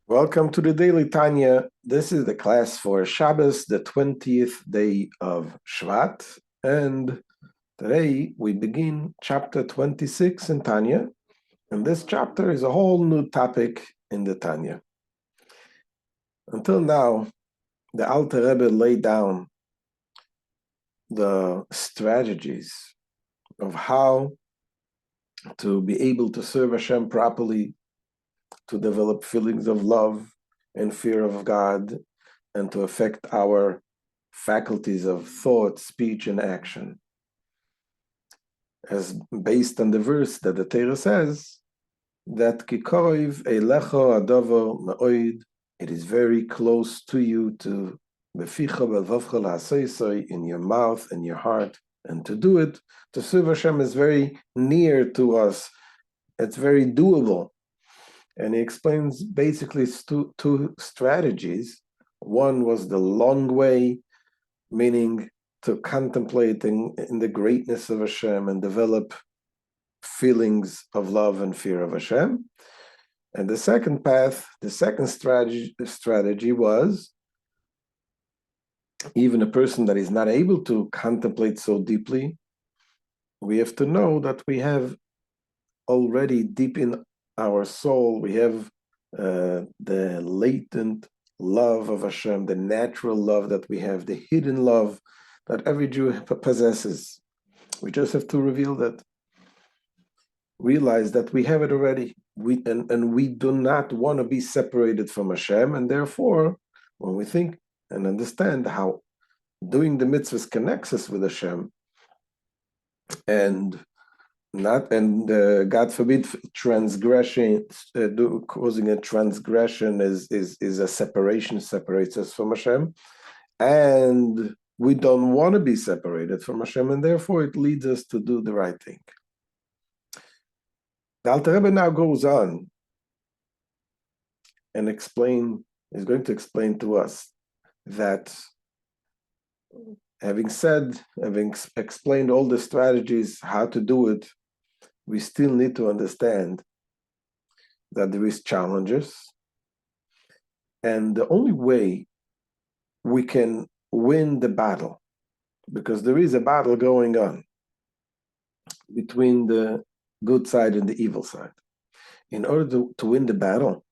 Welcome to the Daily Tanya. This is the class for Shabbos, the 20th day of Shevat, and today we begin chapter 26 in Tanya, and this chapter is a whole new topic in the Tanya. Until now, the Alter Rebbe laid down the strategies of how to be able to serve Hashem properly, to develop feelings of love and fear of God, and to affect our faculties of thought, speech, and action. As based on the verse that the Torah says, that kikoiv eilecho adover me'oid, it is very close to you to beficha belvavcha la'aseisoi, in your mouth and your heart, and to do it, to serve Hashem is very near to us. It's very doable. And he explains basically two strategies. One was the long way, meaning to contemplate in the greatness of Hashem and develop feelings of love and fear of Hashem. And the second path, the second strategy was even a person that is not able to contemplate so deeply, we have to know that we have already deep in our soul, we have the latent love of Hashem, the natural love that we have, the hidden love that every Jew possesses. We just have to reveal that. Realize that we have it already. We do not want to be separated from Hashem, and therefore, when we think and understand how doing the mitzvahs connects us with Hashem, and God forbid, transgression, causing a transgression is a separation, separates us from Hashem, and we don't want to be separated from Hashem, and therefore it leads us to do the right thing. The Alter Rebbe now goes on and is going to explain to us that having explained all the strategies, how to do it, we still need to understand that there is challenges. And the only way we can win the battle, because there is a battle going on between the good side and the evil side. In order to win the battle,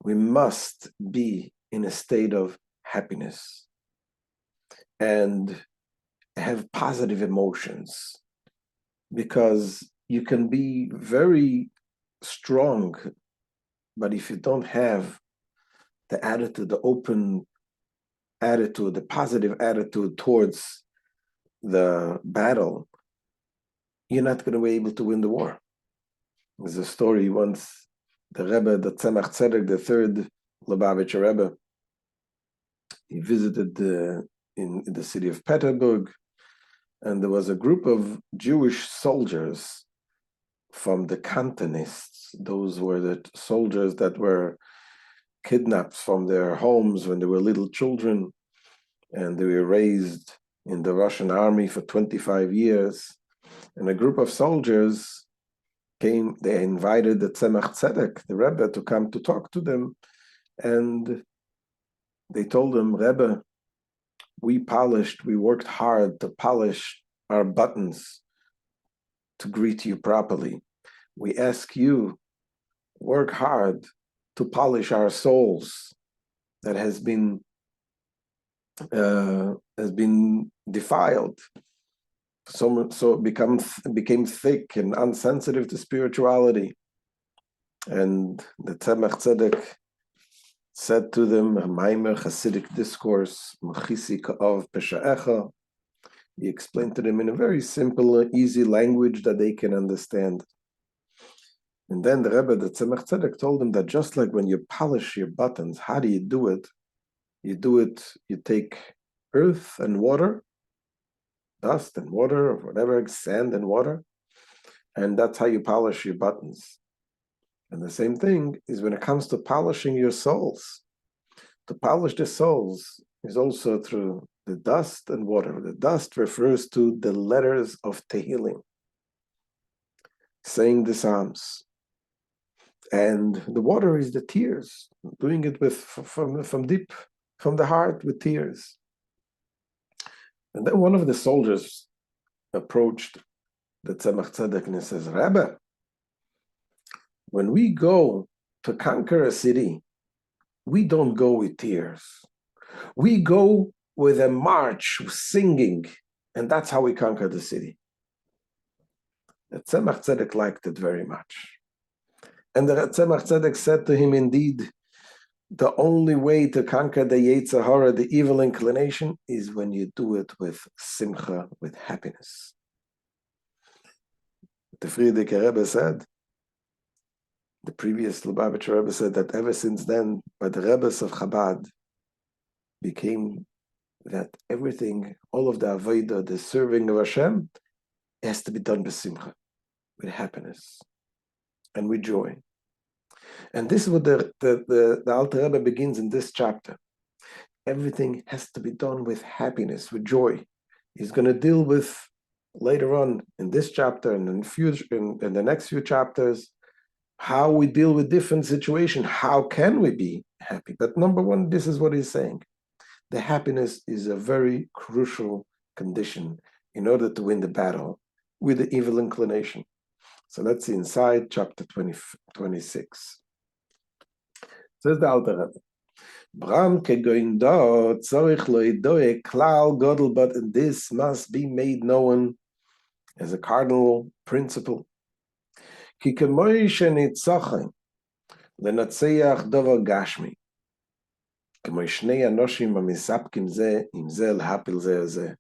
we must be in a state of happiness and have positive emotions, because you can be very strong, but if you don't have the attitude, the open attitude, the positive attitude towards the battle, you're not going to be able to win the war. There's a story once, the Rebbe, the Tzemach Tzedek, the third Lubavitcher Rebbe, he visited in the city of Petersburg, and there was a group of Jewish soldiers from the Cantonists. Those were the soldiers that were kidnapped from their homes when they were little children, and they were raised in the Russian army for 25 years. And a group of soldiers came, they invited the Tzemach Tzedek, the Rebbe, to come to talk to them. And they told him, Rebbe, we worked hard to polish our buttons to greet you properly. We ask you, work hard to polish our souls that has been defiled, so it became thick and insensitive to spirituality. And the Tzemach Tzedek said to them, a Maimer Hasidic discourse, Machisi Ka'av Pesha'echa. He explained to them in a very simple, easy language that they can understand. And then the Rebbe, the Tzemach Tzedek, told them that just like when you polish your buttons, how do you do it? You take earth and water, dust and water, or whatever, sand and water, and that's how you polish your buttons. And the same thing is when it comes to polishing your souls. To polish the souls is also through the dust and water. The dust refers to the letters of Tehillim, saying the Psalms. And the water is the tears, doing it from deep, from the heart with tears. And then one of the soldiers approached the Tzemach Tzedek and he says, Rebbe, when we go to conquer a city, we don't go with tears. We go with a march, singing, and that's how we conquer the city. The Tzemach Tzedek liked it very much. And the Tzemach Tzedek said to him, indeed, the only way to conquer the Yetzer Hara, the evil inclination, is when you do it with simcha, with happiness. The Frierdiker Rebbe said, the previous Lubavitcher Rebbe said that ever since then, by the Rebbes of Chabad, became that everything, all of the Avodah, the serving of Hashem, has to be done with simcha, with happiness, and with joy. And this is what the Alter Rebbe begins in this chapter. Everything has to be done with happiness, with joy. He's going to deal with later on in this chapter and in the next few chapters how we deal with different situations. How can we be happy? But number one, this is what he's saying. The happiness is a very crucial condition in order to win the battle with the evil inclination. So let's see inside chapter 26. Says the Alter Rebbe, Bram kegoin do tzorich lo yidoe klal godel, but this must be made known as a cardinal principle. Ki kemoi shenitzochem lenatzeach dover gashmi, kemoi shnei anoshim amisapkim ze im ze l'hapil ze ze.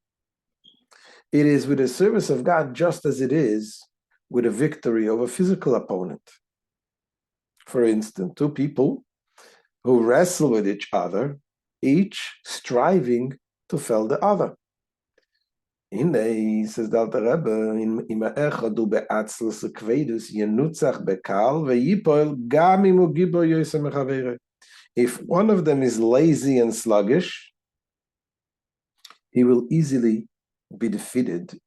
It is with the service of God just as it is with a victory over a physical opponent. For instance, two people who wrestle with each other, each striving to fell the other. Hine, says the Alter Rebbe, im echadu be'atzlus kvedus yenutzach bekal ve'yipoel gam im hu gibor yosem mechavere. If one of them is lazy and sluggish, he will easily be defeated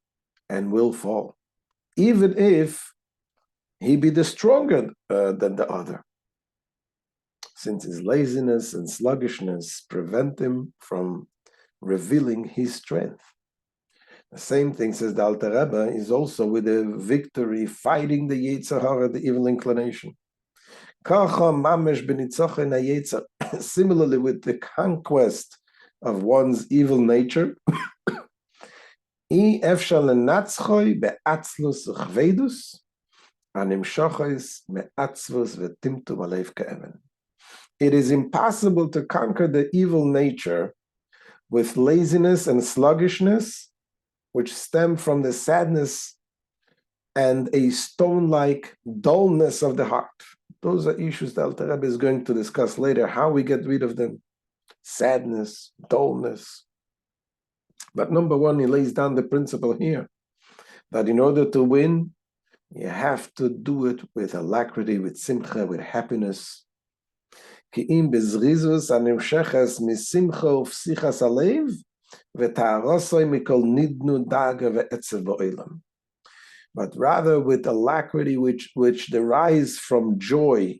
and will fall, even if he be the stronger than the other, since his laziness and sluggishness prevent him from revealing his strength. The same thing, says the Alter Rebbe, is also with the victory fighting the Yetzer Hara, the evil inclination. Similarly, with the conquest of one's evil nature, it is impossible to conquer the evil nature with laziness and sluggishness, which stem from the sadness and a stone-like dullness of the heart. Those are issues that Alter Rebbe is going to discuss later, how we get rid of them. Sadness, dullness. But number one, he lays down the principle here, that in order to win, you have to do it with alacrity, with simcha, with happiness. But rather with alacrity which derives from joy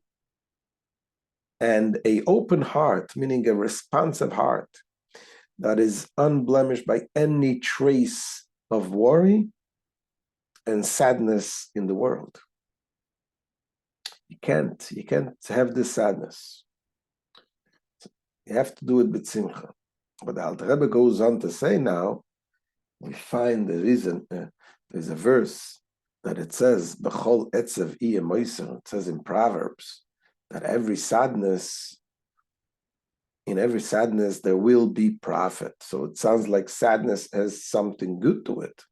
and an open heart, meaning a responsive heart that is unblemished by any trace of worry and sadness in the world. You can't have this sadness. You have to do it with simcha. But the Alter Rebbe goes on to say now, we find the reason, there's a verse that it says, B'chol etzev iya moiser, it says in Proverbs, that in every sadness there will be profit. So it sounds like sadness has something good to it.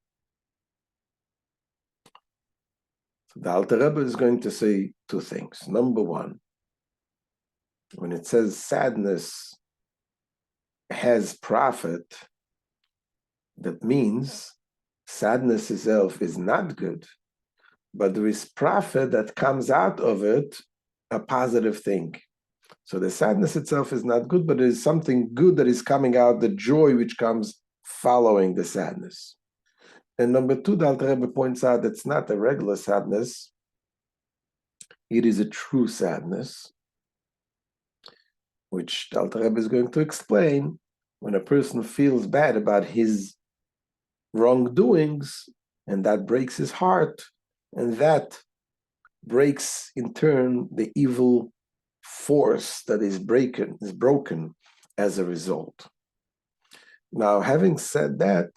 So the Alter Rebbe is going to say two things. Number one, when it says sadness has profit, that means sadness itself is not good, but there is profit that comes out of it, a positive thing. So the sadness itself is not good, but there is something good that is coming out, the joy which comes following the sadness. And number two, the Alter Rebbe points out it's not a regular sadness. it is a true sadness, which the Alter Rebbe is going to explain. When a person feels bad about his wrongdoings, and that breaks his heart, and that breaks in turn the evil force that is broken as a result. Now, having said that,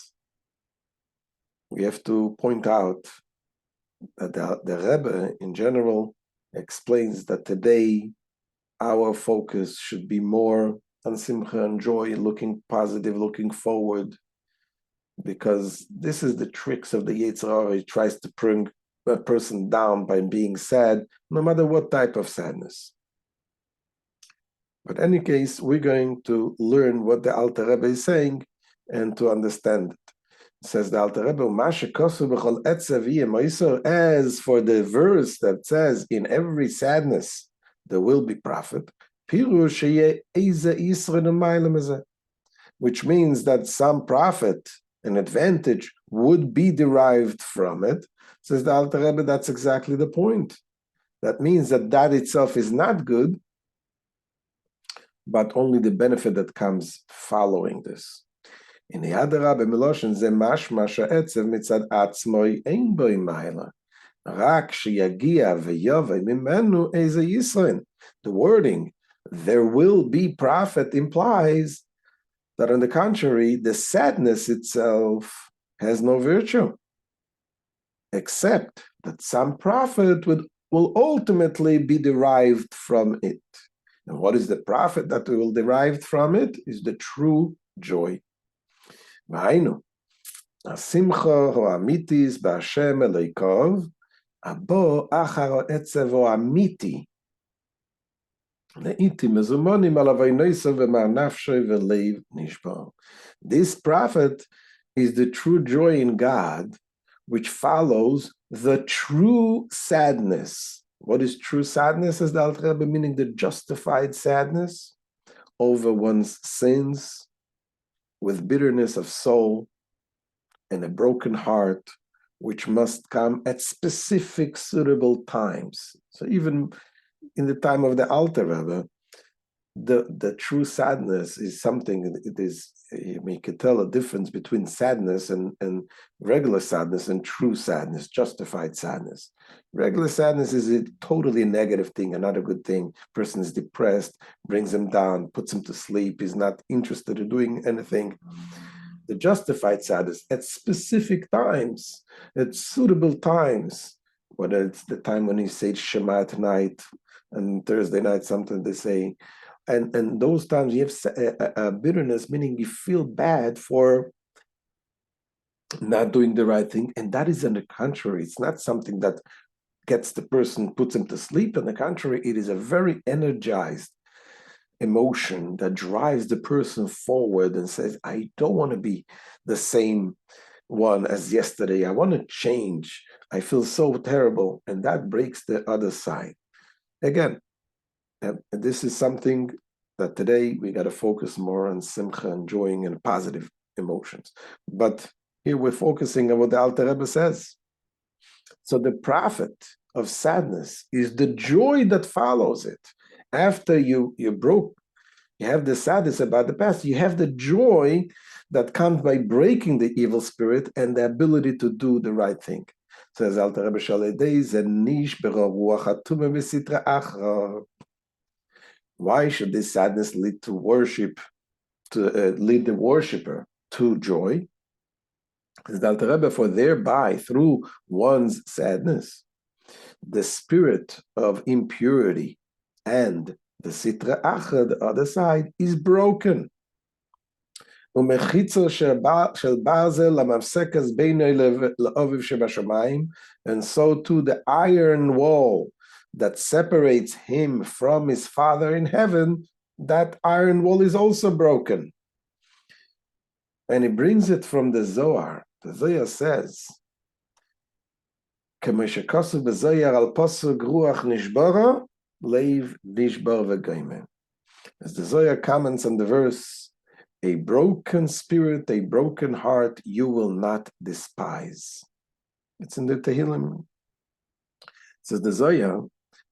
we have to point out that the Rebbe in general explains that today our focus should be more on simcha and joy, looking positive, looking forward, because this is the tricks of the Yetzer Hara. He tries to bring a person down by being sad, no matter what type of sadness. But in any case, we're going to learn what the Alter Rebbe is saying and to understand it. Says the Alter Rebbe, as for the verse that says, in every sadness there will be profit, which means that some profit, an advantage, would be derived from it. Says the Alter Rebbe, that's exactly the point. That means that itself is not good, but only the benefit that comes following this. In the Hadara b'Miloshen ze mashma she'etzev mitzad atzmoi ein boi ma'ila, rak sheyagia v'yovei mimenu eze Yisrael. The wording, there will be profit, implies that on the contrary, the sadness itself has no virtue, except that some profit will ultimately be derived from it. And what is the profit that will derive from it? Is the true joy. V'hainu, hasimcha ha'amitis b'Hashem Eloikov, abo achar ha'etzev ha'amiti, le'iti mezumonim al avonosav v'mar nafsho v'leiv nishbar. This profit is the true joy in God, which follows the true sadness. What is true sadness, as the Alter Rebbe, meaning the justified sadness over one's sins, with bitterness of soul and a broken heart, which must come at specific suitable times. So even in the time of the Alter Rebbe, the true sadness is something, it is, you can tell a difference between sadness and regular sadness and true sadness, justified sadness. Regular sadness is a totally negative thing, another good thing. Person is depressed, brings him down, puts him to sleep, is not interested in doing anything. The justified sadness, at specific times, at suitable times, whether it's the time when you say Shema at night, and Thursday night, something they say, and those times you have bitterness, meaning you feel bad for not doing the right thing, and that is on the contrary. It's not something that gets the person, puts him to sleep. On the contrary, it is a very energized emotion that drives the person forward and says, I don't want to be the same one as yesterday. I want to change. I feel so terrible. And that breaks the other side. Again, and this is something that today we got to focus more on simcha, enjoying, and positive emotions. But here we're focusing on what the Alter Rebbe says. So the profit of sadness is the joy that follows it. After you have the sadness about the past, you have the joy that comes by breaking the evil spirit and the ability to do the right thing. Says Alter Rebbe Shaledei zenish beruach hatume v'sitra achra. Why should this sadness lead to worship, to lead the worshipper to joy? Says the Alter Rebbe, for thereby, through one's sadness, the spirit of impurity and the sitra achra, the other side, is broken. And so too the iron wall that separates him from his Father in heaven, that iron wall is also broken. And he brings it from the Zohar. The Zohar says, as the Zohar comments on the verse, a broken spirit, a broken heart, you will not despise. It's in the Tehillim. It says the Zohar,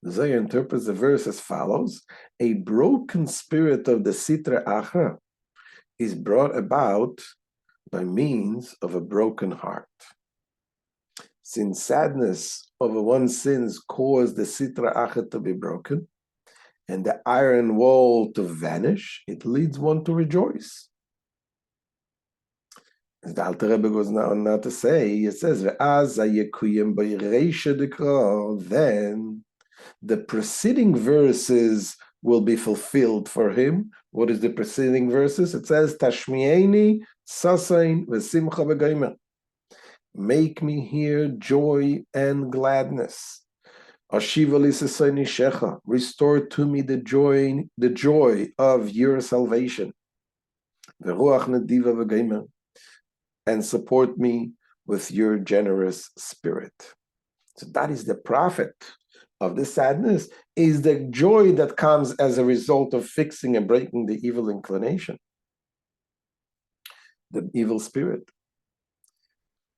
The Zohar interprets the verse as follows: a broken spirit of the Sitra Achra is brought about by means of a broken heart. Since sadness over one's sins caused the Sitra Achra to be broken and the iron wall to vanish, it leads one to rejoice. As the Alter Rebbe goes now to say, it says, then the preceding verses will be fulfilled for him. What is the preceding verses? It says, Tashmieni sasain v'simcha v'gaimer. Make me hear joy and gladness. Ashiva l'sasayni shecha. Restore to me the joy of your salvation. V'ruach nediva v'gaimer. And support me with your generous spirit. So that is the profit of the sadness, is the joy that comes as a result of fixing and breaking the evil inclination, the evil spirit.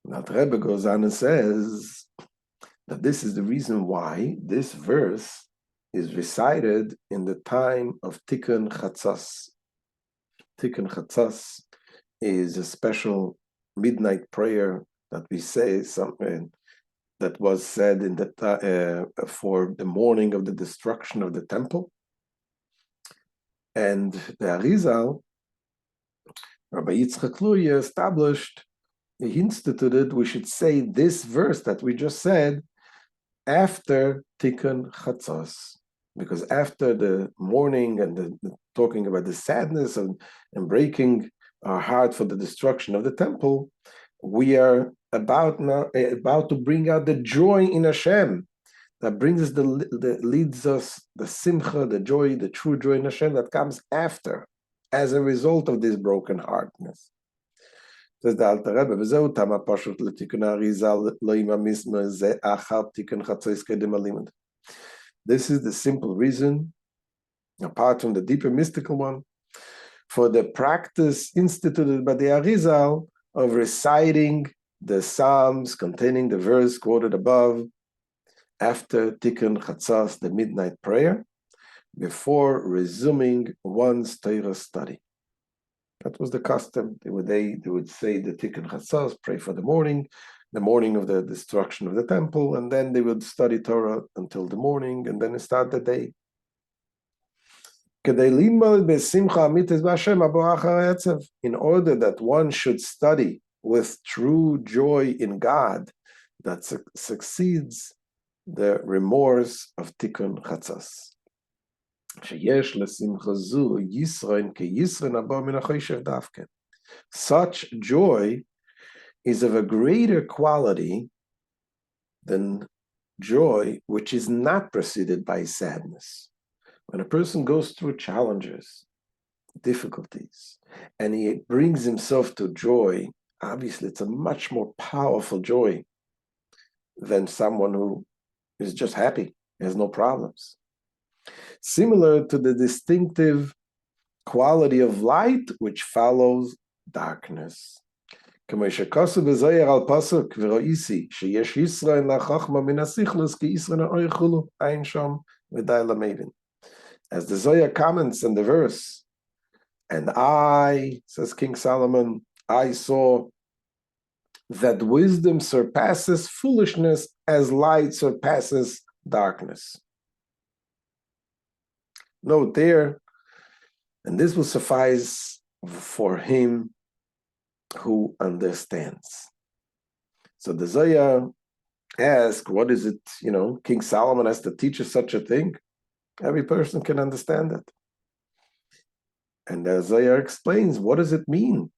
Now the Rebbe goes on and says that this is the reason why this verse is recited in the time of Tikkun Chatzos. Tikkun Chatzos is a special midnight prayer that we say something that was said in the for the morning of the destruction of the temple. And the Arizal, Rabbi Yitzchak Luria, established, he instituted, we should say this verse that we just said after Tikkun Chatzos, because after the mourning and the talking about the sadness and breaking our heart for the destruction of the temple, we are about to bring out the joy in Hashem that brings us that leads us the simcha, the joy, the true joy in Hashem that comes after, as a result of this broken heartness. Says the Alter Rebbe, "V'zeu tama pashut letikun Arizal lo'im hamisma ze achar tikun chatzos kedem halimud." This is the simple reason, apart from the deeper mystical one, for the practice instituted by the Arizal of reciting the Psalms containing the verse quoted above after Tikkun Chatzos, the midnight prayer, before resuming one's Torah study. That was the custom. They would say the Tikkun Chatzos, pray for the morning of the destruction of the temple, and then they would study Torah until the morning, and then start the day. In order that one should study with true joy in God that succeeds the remorse of Tikkun Chatzos. Such joy is of a greater quality than joy which is not preceded by sadness. When a person goes through challenges, difficulties, and he brings himself to joy, obviously it's a much more powerful joy than someone who is just happy, has no problems. Similar to the distinctive quality of light which follows darkness. As the Zohar comments in the verse, and I, says King Solomon, I saw that wisdom surpasses foolishness as light surpasses darkness. Note there, and this will suffice for him who understands. So the Zohar asks, what is it, King Solomon has to teach us such a thing? Every person can understand it. And the Zohar explains, what does it mean?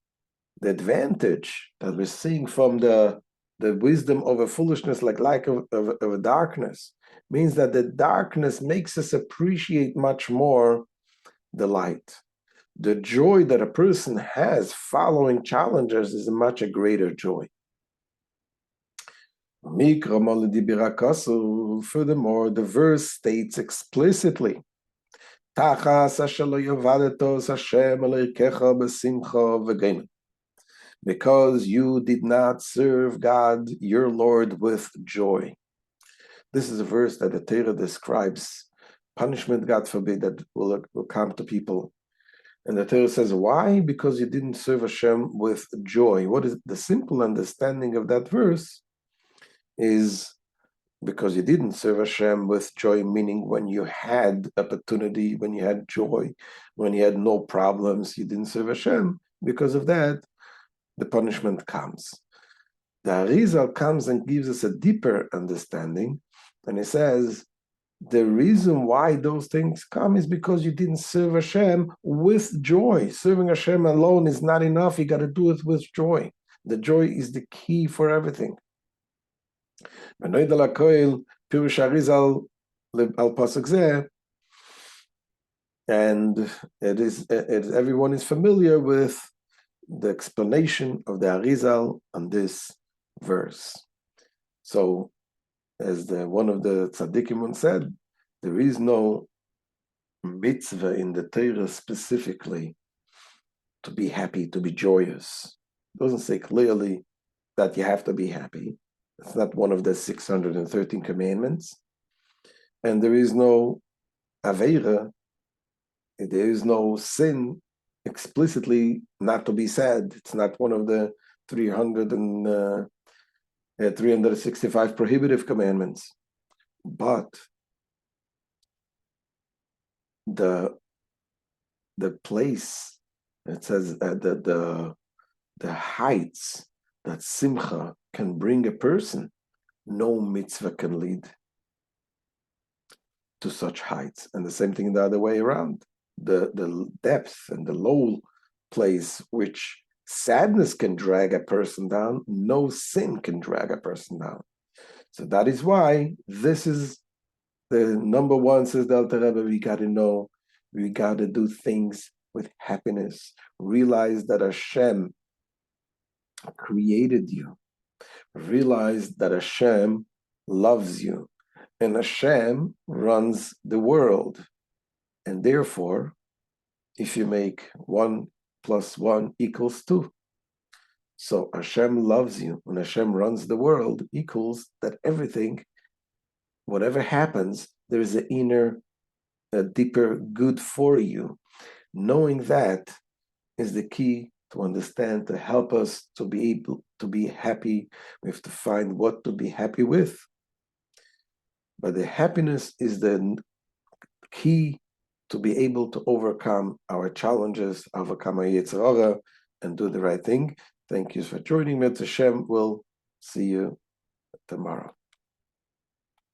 The advantage that we're seeing from the wisdom over foolishness, like light of darkness, means that the darkness makes us appreciate much more the light. The joy that a person has following challenges is a much greater joy. Furthermore, the verse states explicitly, because you did not serve God, your Lord, with joy. This is a verse that the Torah describes punishment, God forbid, that will come to people. And the Torah says, why? Because you didn't serve Hashem with joy. What is the simple understanding of that verse is because you didn't serve Hashem with joy, meaning when you had opportunity, when you had joy, when you had no problems, you didn't serve Hashem. Because of that, the punishment comes. The Arizal comes and gives us a deeper understanding, and he says, the reason why those things come is because you didn't serve Hashem with joy. Serving Hashem alone is not enough. You got to do it with joy. The joy is the key for everything. And everyone is familiar with the explanation of the Arizal on this verse. So, as one of the tzaddikim once said, there is no mitzvah in the Torah specifically to be happy, to be joyous. It doesn't say clearly that you have to be happy. It's not one of the 613 commandments. And there is no aveira, there is no sin explicitly not to be sad. It's not one of the 365 prohibitive commandments. But the place, it says the heights that simcha can bring a person, no mitzvah can lead to such heights. And the same thing the other way around. The depth and the low place which sadness can drag a person down, no sin can drag a person down. So that is why this is the number one, says the Alter Rebbe, we got to know, we got to do things with happiness. Realize that Hashem created you. Realize that Hashem loves you. And Hashem runs the world. And therefore, if you make 1 + 1 = 2. So Hashem loves you. When Hashem runs the world, equals that everything, whatever happens, there is an inner, a deeper good for you. Knowing that is the key to understand, to help us to be able to be happy. We have to find what to be happy with. But the happiness is the key to be able to overcome our challenges, overcome our Yetzer Hara, and do the right thing. Thank you for joining me. Hashem will see you tomorrow.